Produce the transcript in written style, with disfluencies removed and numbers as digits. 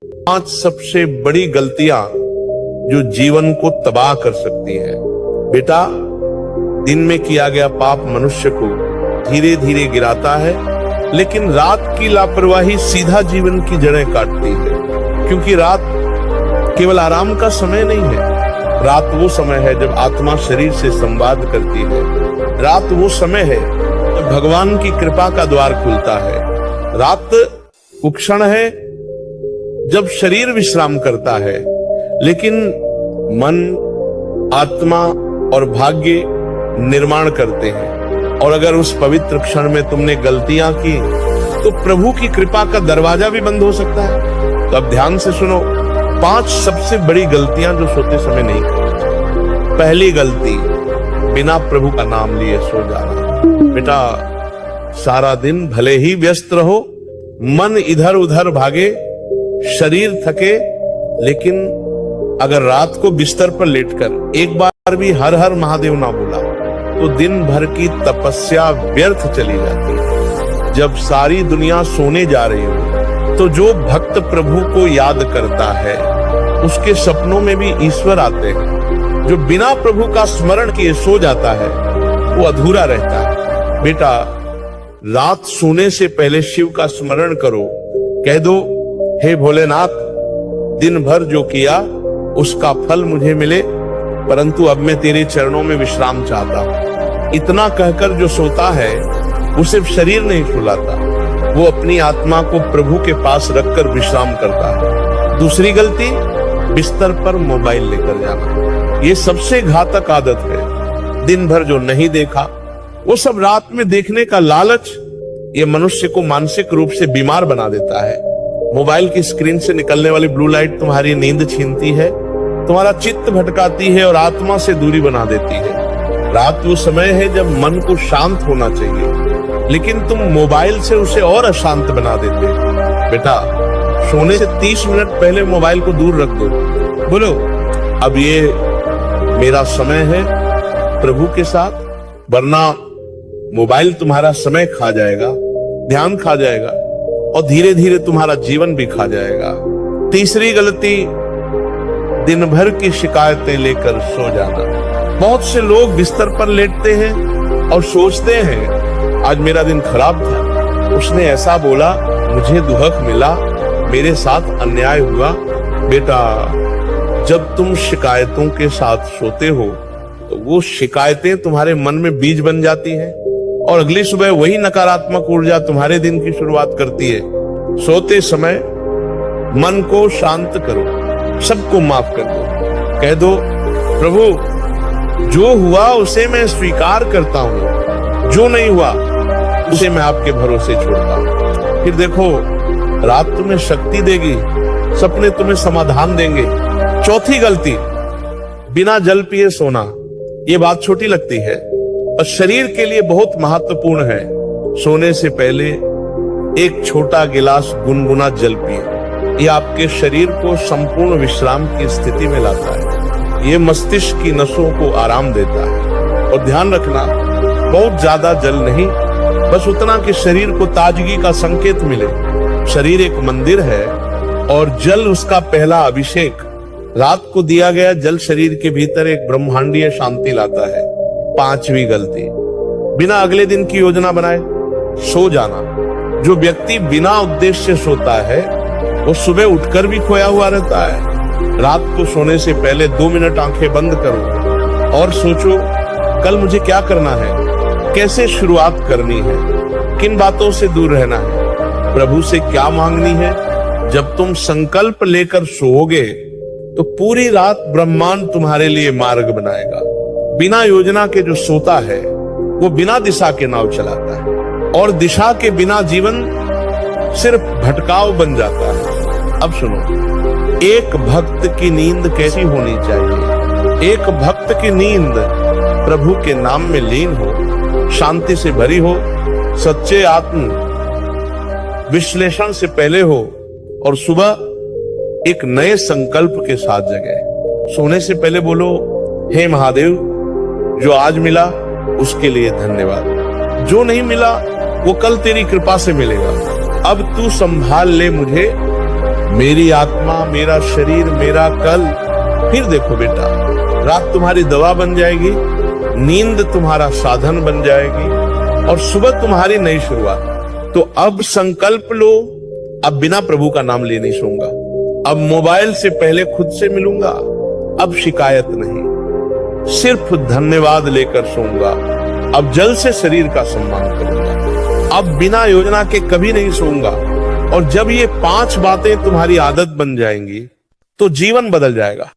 5 सबसे बड़ी गलतियां जो जीवन को तबाह कर सकती है। बेटा, दिन में किया गया पाप मनुष्य को धीरे धीरे गिराता है, लेकिन रात की लापरवाही सीधा जीवन की जड़ें काटती है। क्योंकि रात केवल आराम का समय नहीं है। रात वो समय है जब आत्मा शरीर से संवाद करती है। रात वो समय है जब भगवान की कृपा का द्वार खुलता है। रात वो क्षण है जब शरीर विश्राम करता है, लेकिन मन, आत्मा और भाग्य निर्माण करते हैं। और अगर उस पवित्र क्षण में तुमने गलतियां की तो प्रभु की कृपा का दरवाजा भी बंद हो सकता है। तो अब ध्यान से सुनो, 5 सबसे बड़ी गलतियां जो सोते समय नहीं करनी चाहिए। पहली गलती, बिना प्रभु का नाम लिए सो जाना। बेटा, सारा दिन भले ही व्यस्त रहो, मन इधर उधर भागे, शरीर थके, लेकिन अगर रात को बिस्तर पर लेटकर एक बार भी हर हर महादेव ना बोला तो दिन भर की तपस्या व्यर्थ चली जाती है। जब सारी दुनिया सोने जा रही हो तो जो भक्त प्रभु को याद करता है उसके सपनों में भी ईश्वर आते हैं। जो बिना प्रभु का स्मरण किए सो जाता है वो अधूरा रहता है। बेटा, रात सोने से पहले शिव का स्मरण करो। कह दो, हे भोलेनाथ, दिन भर जो किया उसका फल मुझे मिले, परंतु अब मैं तेरे चरणों में विश्राम चाहता हूं। इतना कहकर जो सोता है वो सिर्फ शरीर नहीं सुलाता, वो अपनी आत्मा को प्रभु के पास रखकर विश्राम करता है। दूसरी गलती, बिस्तर पर मोबाइल लेकर जाना। ये सबसे घातक आदत है। दिन भर जो नहीं देखा वो सब रात में देखने का लालच ये मनुष्य को मानसिक रूप से बीमार बना देता है। मोबाइल की स्क्रीन से निकलने वाली ब्लू लाइट तुम्हारी नींद छीनती है, तुम्हारा चित्त भटकाती है और आत्मा से दूरी बना देती है। रात वो समय है जब मन को शांत होना चाहिए, लेकिन तुम मोबाइल से उसे और अशांत बना देते हो। बेटा, सोने से 30 मिनट पहले मोबाइल को दूर रख दो। बोलो, अब ये मेरा समय है प्रभु के साथ, वरना मोबाइल तुम्हारा समय खा जाएगा, ध्यान खा जाएगा और धीरे धीरे तुम्हारा जीवन भी खा जाएगा। तीसरी गलती, दिन भर की शिकायतें लेकर सो जाना। बहुत से लोग बिस्तर पर लेटते हैं और सोचते हैं आज मेरा दिन खराब था, उसने ऐसा बोला, मुझे दुहक मिला, मेरे साथ अन्याय हुआ। बेटा, जब तुम शिकायतों के साथ सोते हो तो वो शिकायतें तुम्हारे मन में बीज बन जाती हैं और अगली सुबह वही नकारात्मक ऊर्जा तुम्हारे दिन की शुरुआत करती है। सोते समय मन को शांत करो, सबको माफ कर दो। कह दो, प्रभु, जो हुआ उसे मैं स्वीकार करता हूं, जो नहीं हुआ उसे मैं आपके भरोसे छोड़ता हूं। फिर देखो, रात तुम्हें शक्ति देगी, सपने तुम्हें समाधान देंगे। चौथी गलती, बिना जल पिए सोना। ये बात छोटी लगती है और शरीर के लिए बहुत महत्वपूर्ण है। सोने से पहले एक छोटा गिलास गुनगुना जल पिए। ये आपके शरीर को संपूर्ण विश्राम की स्थिति में लाता है। ये मस्तिष्क की नसों को आराम देता है। और ध्यान रखना, बहुत ज्यादा जल नहीं, बस उतना कि शरीर को ताजगी का संकेत मिले। शरीर एक मंदिर है और जल उसका पहला अभिषेक। रात को दिया गया जल शरीर के भीतर एक ब्रह्मांडीय शांति लाता है। 5वीं गलती, बिना अगले दिन की योजना बनाए सो जाना। जो व्यक्ति बिना उद्देश्य सोता है वो सुबह उठकर भी खोया हुआ रहता है। रात को सोने से पहले 2 मिनट आंखें बंद करो और सोचो, कल मुझे क्या करना है, कैसे शुरुआत करनी है, किन बातों से दूर रहना है, प्रभु से क्या मांगनी है। जब तुम संकल्प लेकर सोओगे तो पूरी रात ब्रह्मांड तुम्हारे लिए मार्ग बनाएगा। बिना योजना के जो सोता है वो बिना दिशा के नाव चलाता है और दिशा के बिना जीवन सिर्फ भटकाव बन जाता है। अब सुनो, एक भक्त की नींद कैसी होनी चाहिए? एक भक्त की नींद प्रभु के नाम में लीन हो, शांति से भरी हो, सच्चे आत्म विश्लेषण से पहले हो और सुबह एक नए संकल्प के साथ जगे। सोने से पहले बोलो, हे महादेव, जो आज मिला उसके लिए धन्यवाद, जो नहीं मिला वो कल तेरी कृपा से मिलेगा। अब तू संभाल ले मुझे, मेरी आत्मा, मेरा शरीर, मेरा कल। फिर देखो बेटा, रात तुम्हारी दवा बन जाएगी, नींद तुम्हारा साधन बन जाएगी और सुबह तुम्हारी नई शुरुआत। तो अब संकल्प लो, अब बिना प्रभु का नाम ले नहीं सोऊंगा, अब मोबाइल से पहले खुद से मिलूंगा, अब शिकायत नहीं, सिर्फ धन्यवाद लेकर सोऊंगा, अब जल से शरीर का सम्मान करूंगा, अब बिना योजना के कभी नहीं सोऊंगा। और जब ये 5 बातें तुम्हारी आदत बन जाएंगी तो जीवन बदल जाएगा।